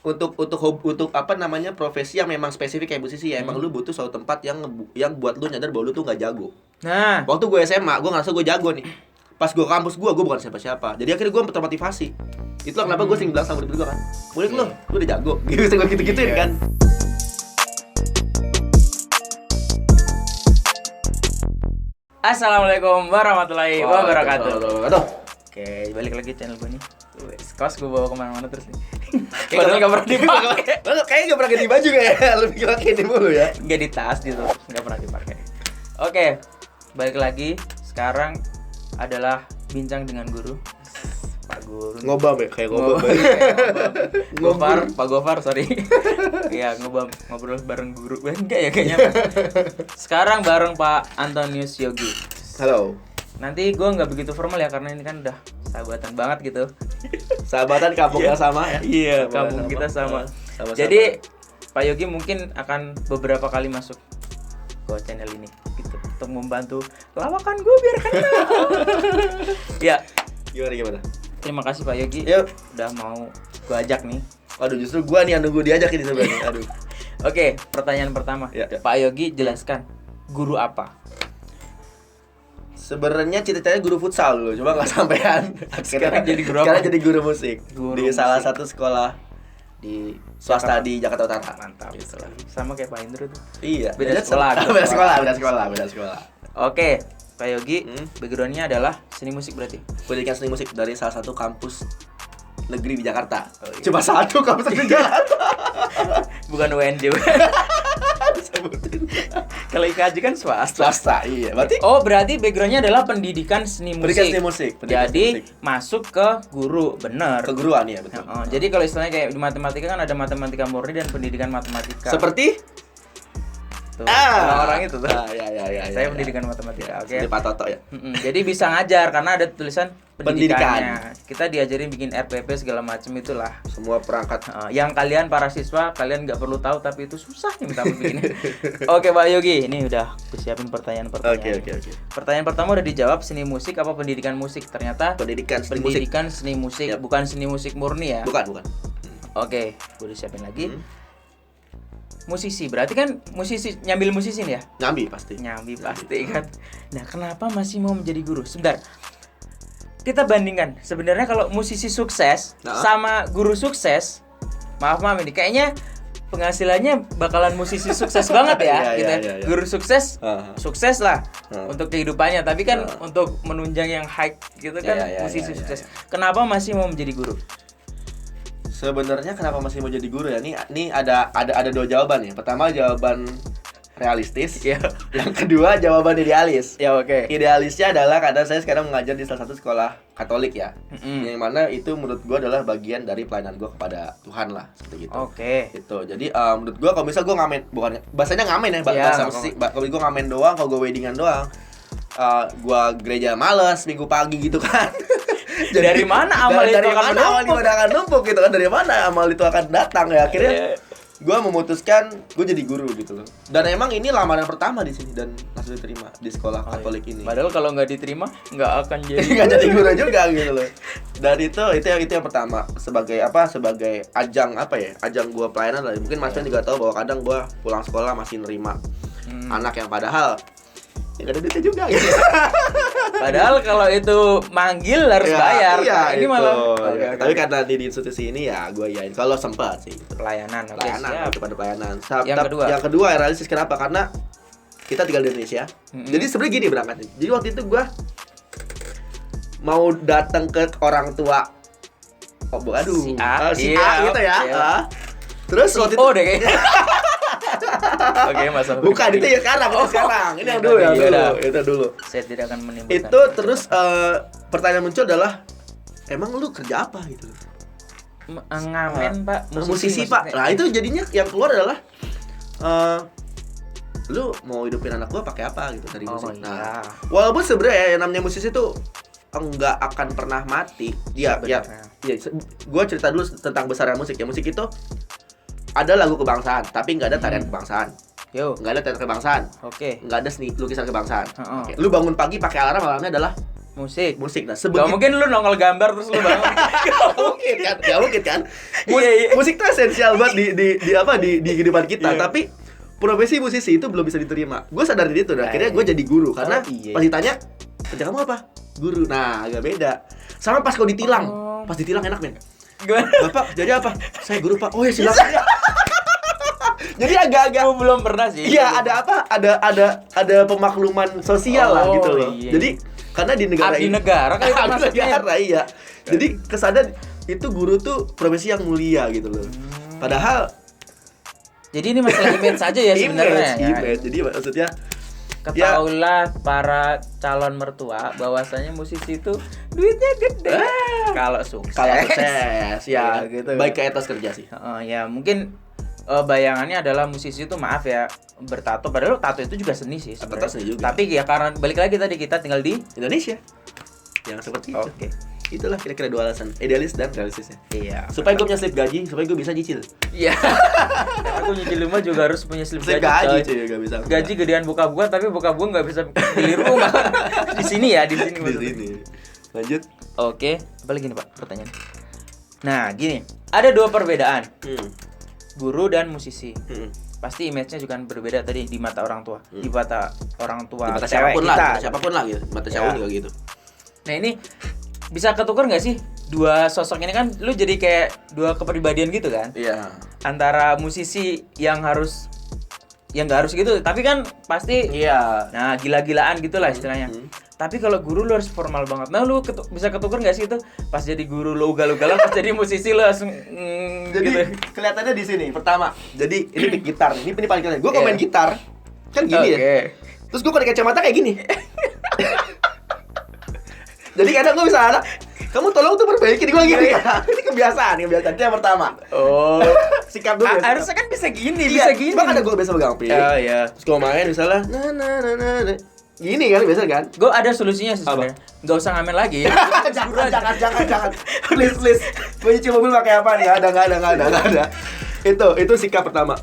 untuk apa namanya profesi yang memang spesifik kayak musisi ya, emang lu butuh suatu tempat yang buat lu nyadar bahwa lu tuh nggak jago. Nah, Waktu gue SMA, gue ngerasa gue jago nih. Pas gue ke kampus gue bukan siapa-siapa. Jadi akhirnya gue termotivasi. Itulah kenapa gue sering bilang sama murid gue kan, murid lu udah jago. Gitu gue gitu-gituin kan. Assalamualaikum warahmatullahi wabarakatuh. Aduh, Oke, balik lagi channel gue nih. Kos gue bawa kemana-mana terus nih. padahal Padahal gak pernah dipakai. kayaknya gak pernah ganti baju kayak lebih pakai ini mulu ya. Gak di tas gitu, gak pernah dipakai. Oke, balik lagi. Sekarang adalah bincang dengan guru. Pak Guru. Ngobam ya, kayak ngobam. Gofar, Pak Gofar, sorry. Iya, ngobrol bareng guru. Enggak ya kayaknya. Sekarang bareng Pak Antonius Yogi. Halo. Nanti gue nggak begitu formal ya karena ini kan udah sahabatan banget gitu. Sahabatan kampungnya sama ya. Iya, kampung kita sama. Sama-sama. Jadi Pak Yogi mungkin akan beberapa kali masuk ke channel ini gitu untuk membantu lawakan gue biar kenal. Ya, Gimana? terima kasih Pak Yogi. Yuk. Udah mau gue ajak nih. Waduh, justru gua nih yang nunggu diajak ini sebenarnya. Aduh. Oke, pertanyaan pertama. Ya. Pak Yogi jelaskan guru apa? Sebenarnya cita-citanya guru futsal dulu, cuma nggak sampean. Sekarang jadi guru apa? Sekarang jadi guru musik Guru di musik. salah satu sekolah di swasta di Jakarta Utara. Mantap. Gitu lah. Sama kayak Pak Indro tuh. Iya. Beda sekolah. Beda sekolah. Oke, Pak Yogi, Hmm. backgroundnya adalah seni musik berarti. Pendidikan seni musik dari salah satu kampus negeri di Jakarta. Oh, iya. Cuma satu kampus negeri di Jakarta. Bukan UNJ. Sebutin. Kalau IKJ kan swasta. Swasta, iya. Berarti Oh, berarti backgroundnya adalah pendidikan seni musik. pendidikan seni musik. Pendidikan Jadi seni musik. masuk ke guru, bener. Keguruan ya, betul. Jadi kalau istilahnya kayak di matematika kan ada matematika murni dan pendidikan matematika. Seperti tuh, orang-orang itu tuh. Ya. Saya pendidikan matematika, oke. Seperti Pak Toto ya. Jadi bisa ngajar karena ada tulisan pendidikannya. Pendidikan. Kita diajarin bikin RPP segala macam itulah. Semua perangkat. Yang kalian para siswa kalian nggak perlu tahu tapi itu susah nih minta bikinnya. Oke Pak Yogi, ini udah aku siapin pertanyaan-pertanyaan. Oke. Pertanyaan pertama udah dijawab, seni musik apa pendidikan musik? Ternyata Pendidikan seni musik. pendidikan seni musik, Yap. bukan seni musik murni ya. Bukan. Oke, udah siapin lagi. Hmm. Musisi, berarti kan musisi nyambil musisi nih ya? Nyambi pasti. Nyambi pasti kan. Nah, kenapa masih mau menjadi guru? Sebentar. Kita bandingkan. Sebenarnya kalau musisi sukses Nah. sama guru sukses, maaf ini kayaknya penghasilannya bakalan musisi sukses banget ya, Iya, gitu. iya. Guru sukses, sukses lah untuk kehidupannya. Tapi kan Ah. untuk menunjang yang high gitu kan Iya, musisi iya, sukses. iya. Kenapa masih mau menjadi guru? Sebenarnya kenapa masih mau jadi guru ya? Nih ada dua jawaban ya. Pertama jawaban realistis. Iya. Yang kedua jawaban idealis. Ya oke. Idealisnya adalah karena saya sekarang mengajar di salah satu sekolah Katolik ya. Mm-mm. Yang mana itu menurut gua adalah bagian dari pelayanan gua kepada Tuhan lah, seperti gitu. Oke. Gitu. Jadi menurut gua kalau misal gua ngamen, bukan bahasanya ngamen ya, Iya, bahasa nggak musik. Kalau gua ngamen doang, kalau gua weddingan doang. Gua gereja males minggu pagi gitu kan. Dari mana amal itu akan mana amal menumpuk? ibadah akan numpuk gitu kan, dari mana amal itu akan datang ya. Akhirnya Iya. gue memutuskan gue jadi guru gitu loh. Dan emang ini lamaran pertama di sini dan langsung diterima di sekolah Katolik ini. Padahal kalau nggak diterima nggak akan jadi. Nggak jadi guru juga gitu loh. Dan itu yang pertama sebagai ajang ajang gue pelayanan lah. Mungkin Mas Ben juga tahu bahwa kadang gue pulang sekolah masih nerima anak yang padahal ya gak ada duitnya juga gitu. Padahal kalau itu manggil harus Ya, bayar. iya, Nah, ini itu. malah Ya, tapi karena di institusi ini ya gue yain kalau sempat sih gitu. pelayanan. Oke, Pelayanan siap. kepada pelayanan. Yang kedua? Yang kedua realistis kenapa? Karena kita tinggal di Indonesia. Jadi sebenarnya gini berangkatnya. Jadi waktu itu gue mau datang ke orang tua. Si A, si iya, A gitu ya. iya. Terus waktu itu Oh deh kayaknya. Oke, masalah. bukan itu ya sekarang, itu sekarang. Ini yang dulu ya, itu dulu. Saya tidak akan menimbulkan. Itu terus pertanyaan muncul adalah emang lu kerja apa gitu loh. Ngamen, Pak. Musisi Pak. maksudnya. Nah itu jadinya yang keluar adalah lu mau hidupin anak gua pakai apa gitu dari musik. iya. Nah, walaupun sebenarnya yang namanya musisi itu enggak akan pernah mati. Iya, Sebenarnya. Gua cerita dulu tentang besarnya musik. Ya musik itu ada lagu kebangsaan, tapi nggak ada tarian kebangsaan. Yo. Nggak ada tarian kebangsaan. Oke. Nggak ada seni lukisan kebangsaan. Heeh. Oke. Lu bangun pagi pakai alarm, alarmnya adalah Musik. Nah, Gak mungkin lu nongol gambar terus lu bangun. Gak mungkin kan? Iya. Musik tuh esensial banget di kehidupan kita. Tapi profesi musisi itu belum bisa diterima. Gue sadar di itu. Akhirnya gue jadi guru karena pas ditanya, kerja kamu apa? Guru. Nah, agak beda. Sama pas kau ditilang. Pas ditilang enak, men. Bapak jadi apa? Saya guru, Pak. Oh ya silakan. Jadi agak-agak Gue belum pernah sih. iya, ada apa? Ada pemakluman sosial lah gitu loh. Iya. Jadi karena di negara Abdi negara kan itu Abdi maksudnya. negara, iya. Jadi kesadar itu guru tuh profesi yang mulia gitu loh. Padahal Jadi ini masalah image saja ya sebenarnya. image. Jadi maksudnya Ketahuilah para calon mertua bahwasanya musisi itu duitnya gede. Kalau sukses. ya gitu. baik ke etos kerja sih. Ya mungkin bayangannya adalah musisi itu maaf ya bertato, padahal tato itu juga seni sih sebenarnya. Tato seni juga. Tapi ya karena balik lagi tadi kita tinggal di Indonesia yang seperti itu. Oke. Itulah kira-kira dua alasan, idealis dan realistisnya. Iya. Supaya gue punya slip gaji, supaya gue bisa nyicil. Iya. Karena aku nyicil rumah juga harus punya slip Slip gaji. gaji cuy, gak bisa. Gaji gedean bokap gua tapi bokap gua nggak bisa beli rumah. Di sini ya, di sini di maksudnya. sini. Lanjut. Oke, apa lagi nih Pak pertanyaan? Nah, gini, ada dua perbedaan guru dan musisi. Pasti image-nya juga berbeda tadi di mata orang tua, di mata orang tua Di mata cewek siapapun kita. lah, siapapun lah gitu. Mata Ya. siapapun juga gitu. Nah, ini bisa ketukar nggak sih dua sosok ini? Kan lu jadi kayak dua kepribadian gitu kan? Iya. Antara musisi yang nggak harus gitu, tapi kan pasti Iya. nah gila-gilaan gitulah istilahnya. Tapi kalau guru lu harus formal banget. Nah, lu bisa ketukar nggak sih itu? Pas jadi guru lu ugal-ugalan, pas jadi musisi lu langsung Jadi gitu. kelihatannya di sini. Pertama, jadi ini pick gitar nih. Ini paling keren. Gue main Iya. gitar. Kan gini ya. Oke. Terus gue pakai kacamata kayak gini. Jadi kadang gue bisa kamu tolong tuh perbaiki gue gini. Ini kebiasaan itu yang pertama. Oh. Sikap gue biasa. Harusnya kan bisa gini, Iya, bisa gini. cuma kadang gue biasa pegang pick. Oh iya. Terus gue main misalnya nah. Gini kan biasa kan? Gue ada solusinya sih sebenarnya. Nggak usah ngamen lagi. jangan. Please. Gue nyuci mobil pakai apa nih? Nggak ada. Itu sikap pertama.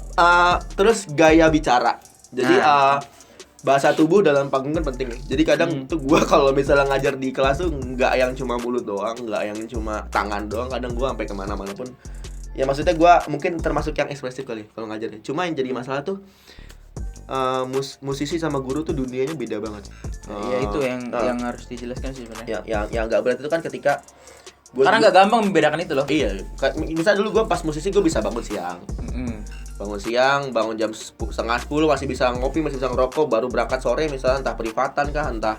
Terus gaya bicara. Jadi bahasa tubuh dalam panggung kan penting nih. Jadi kadang tuh gue kalau misalnya ngajar di kelas tuh nggak yang cuma mulut doang, nggak yang cuma tangan doang. Kadang gue sampai kemana-mana pun. Ya maksudnya gue mungkin termasuk yang ekspresif kali kalau ngajar. Cuma yang jadi masalah tuh musisi sama guru tuh dunianya beda banget. Iya itu yang harus dijelaskan sih sebenarnya. Yang nggak berat itu kan ketika Karena nggak gampang membedakan itu loh. Iya, misal dulu gue pas musisi gue bisa bangun siang. Bangun jam 9:30 masih bisa ngopi, masih bisa ngerokok, baru berangkat sore misalnya entah privatan kah, entah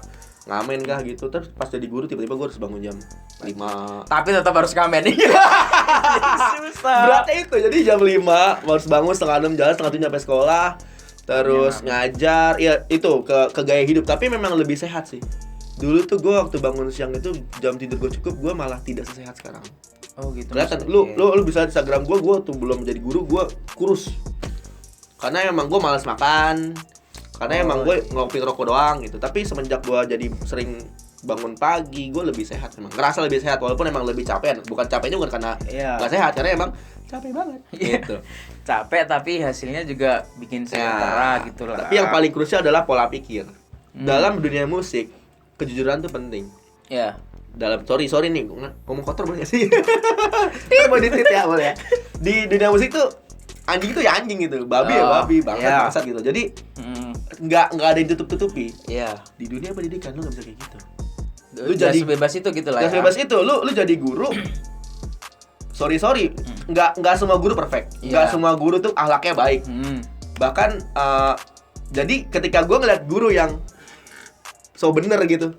ngamen kah gitu. Terus pas jadi guru tiba-tiba gue harus bangun jam 5. Tapi tetap harus ngamen. Susah. Beratnya itu, jadi jam 5 harus bangun 5:30 jalan, 5:30 nyampe sekolah. Terus ngajar, ya itu ke gaya hidup. Tapi memang lebih sehat sih. Dulu tuh gue waktu bangun siang itu jam tidur gue cukup, gue malah tidak sesehat sekarang. Oh gitu. Kelihatan, lu bisa di Instagram gue tuh belum menjadi guru, gue kurus. Karena emang gue malas makan. Karena emang gue ngopi rokok doang gitu. Tapi semenjak gue jadi sering bangun pagi, gue lebih sehat memang. Ngerasa lebih sehat walaupun emang lebih capek. Bukan capeknya bukan karena gak sehat, karena emang capek banget gitu. Capek tapi hasilnya juga bikin sementara gitu lah. Tapi yang paling krusial adalah pola pikir. Dalam dunia musik, kejujuran tuh penting. Ya. Dalam sorry nih ngomong kotor boleh gak sih? Kita mau ditit ya boleh ya. Di dunia musik tuh anjing itu ya anjing gitu, babi ya babi, bangsat gitu. Jadi nggak ada yang tutup-tutupi. Iya. Di dunia pendidikan lu nggak bisa kayak gitu. Lu jadi bebas itu gitu lah. Bebas itu, lu jadi guru. Sorry, nggak semua guru perfect. Nggak semua guru tuh akhlaknya baik. Bahkan jadi ketika gue ngeliat guru yang so bener gitu,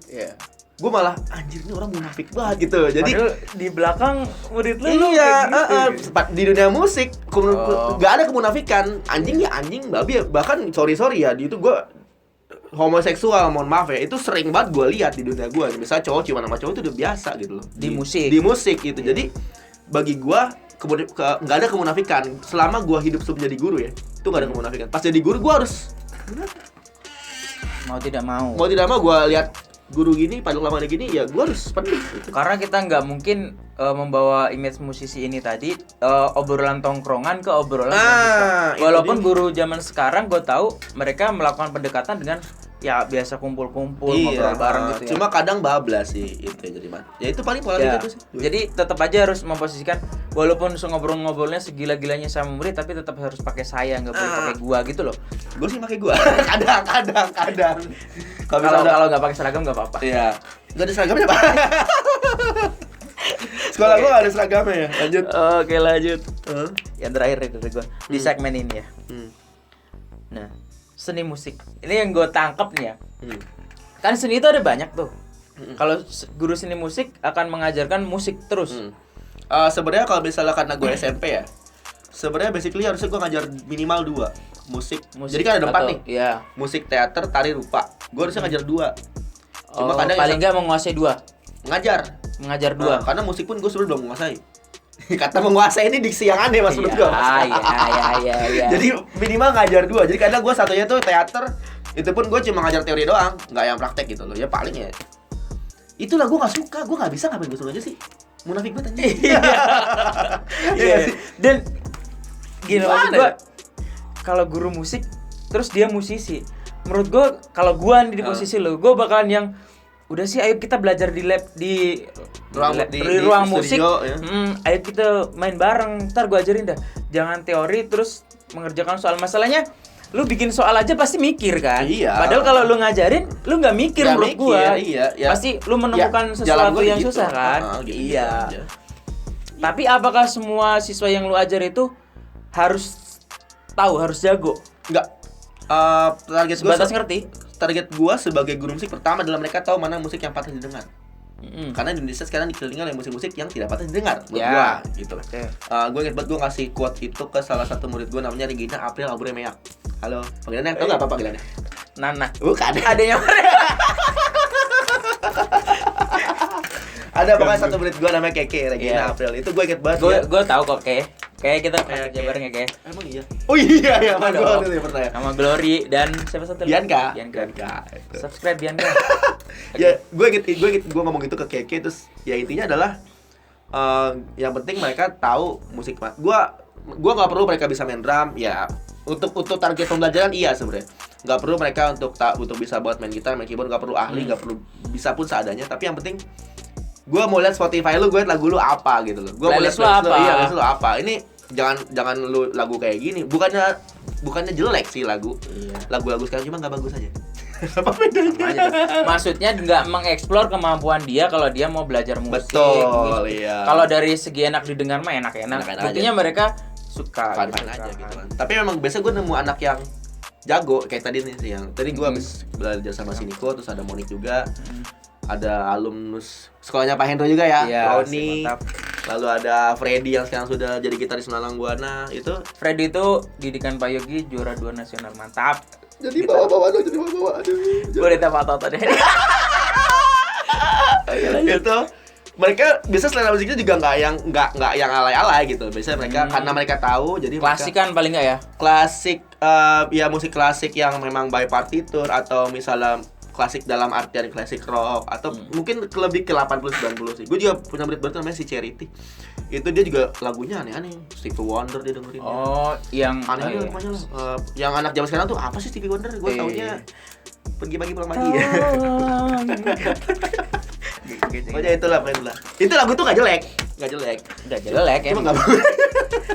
gue malah anjir ini orang munafik banget gitu. Jadi padahal di belakang murid lu iya, gitu. di dunia musik nggak ada kemunafikan. Anjing ya anjing, babi ya. Bahkan sorry ya, di itu gue homoseksual, mohon maaf ya, itu sering banget gue lihat di dunia gue. Misalnya cowok ciuman sama cowok itu udah biasa gitu loh. Di musik gitu. Jadi bagi gue nggak ada kemunafikan. Selama gue hidup sebelum jadi guru ya, itu nggak ada kemunafikan. Pas jadi guru gue harus mau tidak mau gue lihat guru gini, panggung lama gini, ya gue harus penuh gitu. Karena kita nggak mungkin membawa image musisi ini tadi obrolan tongkrongan ke obrolan musik. Walaupun guru zaman sekarang gue tahu mereka melakukan pendekatan dengan ya biasa kumpul-kumpul ngobrol bareng gitu ya. Cuma kadang bablas sih itu ya jadi man. Ya itu paling pola Ya, itu sih. jadi tetap aja harus memposisikan walaupun ngobrol-ngobrolnya segila-gilanya sama murid tapi tetap harus pakai saya, nggak boleh pakai gua gitu loh. Gue sih pakai gua. kadang. Kalau nggak pakai seragam nggak apa-apa. Iya. Gak ada seragamnya, Pak. Sekolah gua gak ada seragamnya ya. Lanjut. Oke, lanjut. Yang terakhir nih dari gua di segmen ini ya. Nah, seni musik. Ini yang gue tangkap nih ya. Kan seni itu ada banyak tuh. Kalau guru seni musik akan mengajarkan musik terus. Sebenarnya kalau misalnya karena gue SMP ya, sebenarnya basically harusnya gue ngajar minimal 2 musik. Jadi kan ada 4 nih. Iya. Musik, teater, tari, rupa. Gue harusnya ngajar 2. Cuma kadang paling nggak menguasai 2. Mengajar 2. Karena musik pun gue sebenarnya belum menguasai. Kata menguasai ini diksi yang aneh mas menurut gue. Iya. Jadi minimal ngajar 2. Jadi kadang gue satunya tuh teater, itu pun gue cuma ngajar teori doang, nggak yang praktek gitu loh. Ya paling ya. Itulah gue nggak suka, gue nggak bisa, ngapain gue suruh aja sih. Munafik banget aja. Iya. Dan gini maksud gue, kalau guru musik terus dia musisi, menurut gue kalau gue di posisi lo, gue bakalan yang udah sih, ayo kita belajar di lab di ruang musik studio, ya. Ayo kita main bareng, ntar gue ajarin dah. Jangan teori terus mengerjakan soal. Masalahnya lu bikin soal aja pasti mikir kan. Iya. Padahal kalau lu ngajarin lu nggak mikir menurut gue. Iya. Pasti lu menemukan sesuatu yang susah kan. Gitu iya. Tapi apakah semua siswa yang lu ajar itu harus tahu, harus jago? Enggak. Target gue sebatas ngerti. Target gua sebagai guru musik pertama adalah mereka tahu mana musik yang patut didengar. Karena di Indonesia sekarang dikelilingi oleh musik-musik yang tidak patut didengar menurut gua gitu. Gua ingat banget gua ngasih quote itu ke salah satu murid gua namanya Regina April Aburemeyak. Halo, panggilannya tahu enggak apa panggilannya? Nana. Bukan. Adanya Ada pokoknya satu murid gua namanya Keke, Regina April. Itu gua ingat banget. Gua tahu kok, kayak kita kerja bareng ya, Emang iya. Oh iya ya, sama gua dulu pernah ya. Sama Glory dan siapa satu lagi? Bianca. Subscribe Bianca. Ya, gue ngomong itu ke Keke, terus ya intinya adalah yang penting mereka tahu musik. Gua nggak perlu mereka bisa main drum ya. Untuk target pembelajaran iya sebenarnya. Nggak perlu mereka untuk bisa buat main gitar, main keyboard, nggak perlu ahli, nggak perlu bisa pun seadanya. Tapi yang penting gue mau lihat Spotify lu, gue liat lagu lu apa gitu loh. Gue mau lihat playlist lu apa. Ini jangan lu lagu kayak gini. Bukannya jelek sih lagu. Lagu-lagu sekarang cuma nggak bagus aja. Apa bedanya? Maksudnya nggak mengeksplor kemampuan dia kalau dia mau belajar musik. Betul, iya. Kalau dari segi enak didengar mah enak-enak. Buktinya mereka suka fun aja gitu kan. Tapi memang biasa gue nemu anak yang jago kayak tadi nih yang tadi gue habis belajar sama si Niko, terus ada Monik juga. Ada alumnus sekolahnya Pak Hendro juga ya, Roni. Lalu ada Freddy yang sekarang sudah jadi gitaris Melalang Buana. Itu Freddy itu didikan Pak Yogi, juara 2 nasional, mantap. Jadi bawa-bawa. Aduh. Boleh tambah toto deh. Itu mereka biasa selera musiknya juga nggak yang alay-alay gitu. Biasanya mereka karena mereka tahu, jadi klasik kan paling nggak ya? Klasik, ya musik klasik yang memang by partitur atau misalnya klasik dalam artian klasik rock atau mungkin lebih ke 80-90 sih. Gue juga punya murid baru namanya si Charity. Itu dia juga lagunya aneh-aneh. Stevie Wonder dia dengerin. Oh, yang aneh-aneh namanya lah. Yang anak zaman sekarang tuh apa sih Stevie Wonder? Gue taunya pergi pagi pulang pagi. Pokoknya itulah. Itu lagu tuh gak jelek. Emang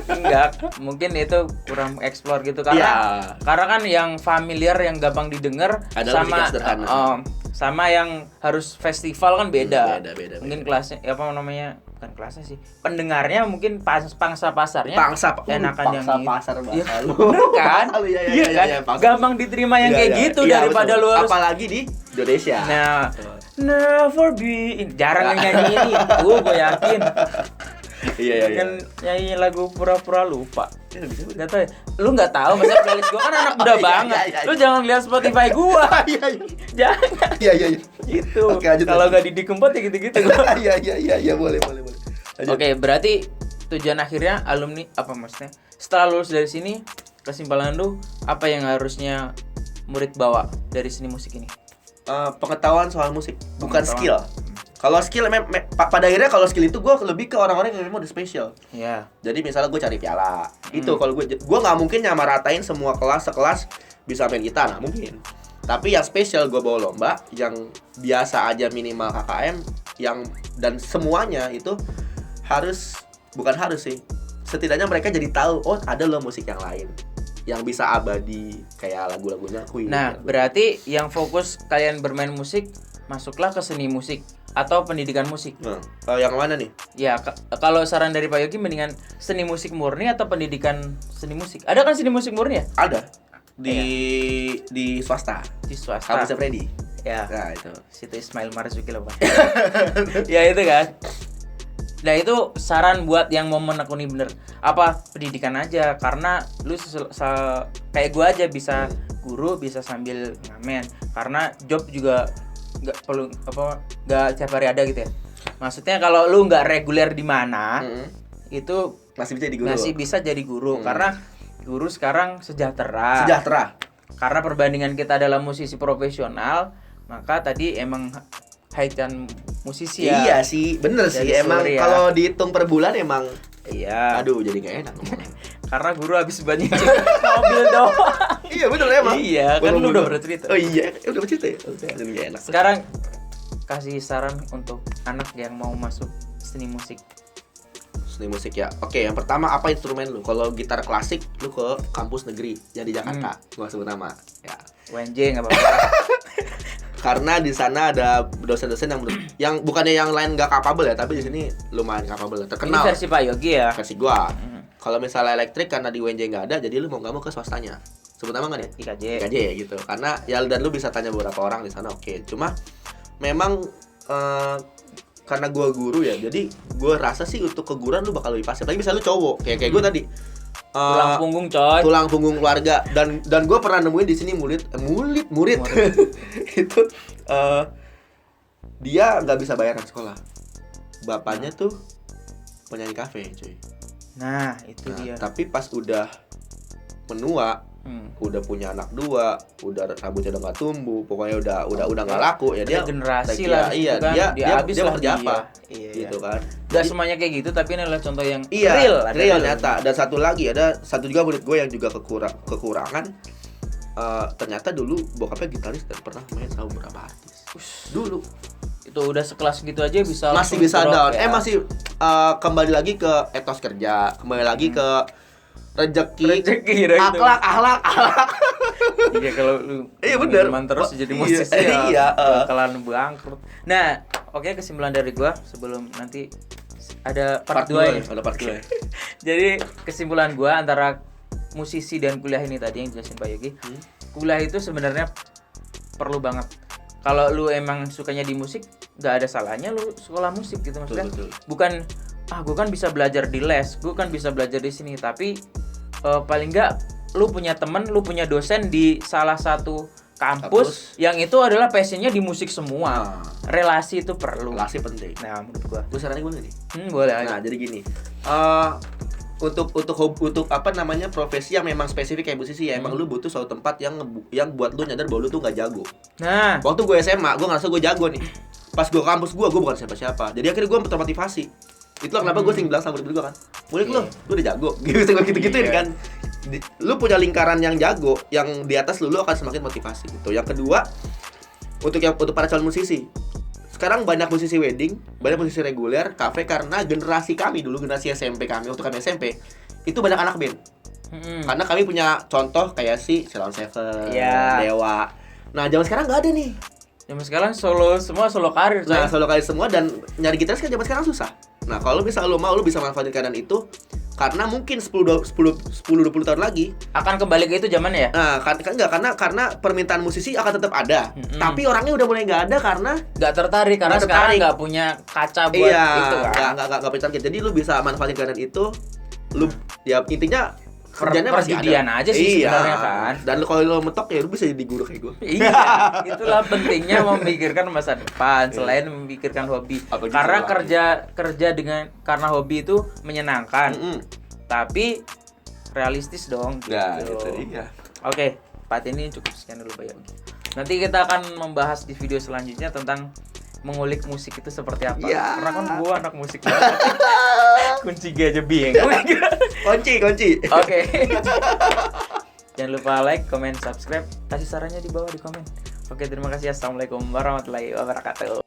enggak, mungkin itu kurang explore gitu karena kan yang familiar yang gampang didengar sama yang harus festival kan beda. Mungkin kelasnya apa namanya? Bukan kelasnya sih. Pendengarnya mungkin pangsa pasarnya enakan yang pasar bahasa lu. Bener kan? Iya kan? Gampang diterima yang kayak gitu daripada lu harus apalagi di Indonesia. Nah, never be jarang yang nyanyi ini. Gue yakin. Iya. Kan nyanyi lagu pura-pura lupa. Enggak tahu ya. Lu enggak tahu masa playlist gua kan anak muda banget. Lu jangan lihat Spotify gua. Jangan. Iya. Gitu. Kalau enggak didik keempat ya gitu-gitu gua. Iya, boleh. Oke, berarti tujuan akhirnya alumni apa maksudnya? Setelah lulus dari sini, kesimpulan lu apa yang harusnya murid bawa dari seni musik ini? Pengetahuan soal musik, bukan skill. Kalau skill pada akhirnya kalau skill itu gue lebih ke orang-orang yang memang udah spesial. Iya. Jadi misalnya gue cari piala. Itu kalau gue nggak mungkin nyamaratain semua sekelas bisa main gitar, nggak mungkin. Tapi yang spesial gue bawa lomba, yang biasa aja minimal KKM, yang dan semuanya itu bukan harus sih. Setidaknya mereka jadi tahu, oh ada loh musik yang lain yang bisa abadi kayak lagu-lagunya Queen. Nah, berarti yang fokus kalian bermain musik, masuklah ke seni musik atau pendidikan musik. Nah, yang mana nih? Ya, kalau saran dari Pak Yogi mendingan seni musik murni atau pendidikan seni musik? Ada kan seni musik murni ya? Ada di swasta. Di swasta. Kampusnya Freddy. Ya. Nah, itu. Situ Ismail Marzuki loh, Pak. Ya itu kan. Nah itu saran buat yang mau menekuni bener apa pendidikan aja, karena lu kayak gua aja bisa guru, bisa sambil ngamen, karena job juga nggak perlu nggak tiap hari ada gitu ya. Maksudnya kalau lu nggak reguler di mana itu masih bisa jadi guru karena guru sekarang sejahtera. Karena perbandingan kita adalah musisi profesional, maka tadi emang haitan musisi ya. Iya sih, bener sih. Emang ya. kalau dihitung per bulan emang iya. Aduh, jadi gak enak ngomongnya. Karena guru habis banyak mobil doang. Iya bener emang. Iya, kan lu udah bercerita. Oh iya, udah bercerita ya. Jadi gak enak. Sekarang kasih saran untuk anak yang mau masuk seni musik. Seni musik ya. Oke, yang pertama apa instrumen lu? Kalau gitar klasik lu ke kampus negeri yang di Jakarta. Gua sebut nama. Ya. UNJ enggak apa-apa. Karena di sana ada dosen-dosen yang bukannya yang lain nggak capable ya, tapi di sini lumayan capable, terkenal. Ini versi Pak Yogi ya. Versi gua. Kalau misalnya elektrik karena di UNJ nggak ada, jadi lu mau nggak mau ke swastanya. Sebut nama nggak ya? IKJ gitu. Karena ya dan lu bisa tanya beberapa orang di sana. Oke. Cuma memang karena gua guru ya, jadi gua rasa sih untuk keguruan lu bakal lebih pasti. Tapi bisa lu cowok kayak gua tadi. Tulang punggung coy. Tulang punggung keluarga dan gue pernah nemuin di sini murid itu dia nggak bisa bayaran sekolah, bapaknya tuh penyanyi kafe cuy. Nah itu dia. Tapi pas udah menua, udah punya anak 2, udah rambutnya udah nggak tumbuh, pokoknya udah nggak laku ya dia generasi lah. Iya kan, dia lah kerja apa iya. gitu kan. Gak semuanya kayak gitu, tapi ini adalah contoh yang real nyata. Dan satu lagi ada satu juga murid gue yang juga kekurangan. Ternyata dulu bokapnya gitaris dan pernah main sama beberapa artis. Dulu itu udah sekelas gitu aja masih bisa down. Ya. Masih kembali lagi ke etos kerja, kembali lagi ke rezeki akhlak. Iya kalau lu bener terus jadi musisi bakalan bangkrut. Nah, oke, kesimpulan dari gua sebelum nanti ada part 2 ya. Ada part 2. Jadi kesimpulan gua antara musisi dan kuliah ini tadi yang jelasin Pak Yogi. Kuliah itu sebenarnya perlu banget. Kalau lu emang sukanya di musik, nggak ada salahnya lu sekolah musik gitu maksudnya. Betul. Bukan gue kan bisa belajar di les, gue kan bisa belajar di sini, tapi paling nggak lu punya temen, lu punya dosen di salah satu kampus yang itu adalah passionnya di musik semua. Relasi itu perlu. Relasi penting. Nah, menurut gua. Gue saranin boleh nih? Boleh. Nah, jadi gini. Untuk apa namanya profesi yang memang spesifik kayak musisi ya, emang lu butuh suatu tempat yang buat lu nyadar bahwa lu tuh nggak jago. Nah, waktu gue SMA, gue ngerasa gue jago nih. Pas gue kampus gue bukan siapa-siapa. Jadi akhirnya gue termotivasi. Itulah kenapa gue sering bilang sama murid gue kan, murid lu udah jago, gitu-gituin kan. Lu punya lingkaran yang jago, yang di atas lu akan semakin motivasi gitu. Yang kedua, untuk para calon musisi. Sekarang banyak musisi wedding, banyak musisi reguler, kafe, karena generasi kami dulu, generasi SMP kami, waktu kami SMP, itu banyak anak band. Karena kami punya contoh kayak si Ceylon Seven, Dewa. Nah, zaman sekarang nggak ada nih. Zaman sekarang solo karir. Nah, solo karir semua, dan nyari gitaris kan zaman sekarang susah. Nah, kalau misalnya lu mau, lu bisa manfaatin keadaan itu. Karena mungkin 10-20 tahun lagi akan kembali ke itu zamannya ya? Nah, karena permintaan musisi akan tetap ada. Tapi orangnya udah mulai nggak ada karena nggak tertarik, karena sekarang nggak punya kaca buat itu kan. Nggak punya target. Jadi lu bisa manfaatin keadaan itu. Lu ya intinya kerjanya masih ada aja sih sebenarnya kan. Dan kalau lu mentok ya lu bisa jadi guru kayak gue. Iya, itulah pentingnya memikirkan masa depan selain memikirkan hobi. Karena kerja karena hobi itu menyenangkan. Tapi realistis dong gitu. Nah, itu dia. Oke, part ini cukup sekian dulu Pak Yogi. Nanti kita akan membahas di video selanjutnya tentang mengulik musik itu seperti apa. Karena kan gua anak musik banget. Kunci G aja bingung. Kunci. Oke. Jangan lupa like, comment, subscribe, kasih sarannya di bawah di komen. Oke, terima kasih. Assalamualaikum warahmatullahi wabarakatuh.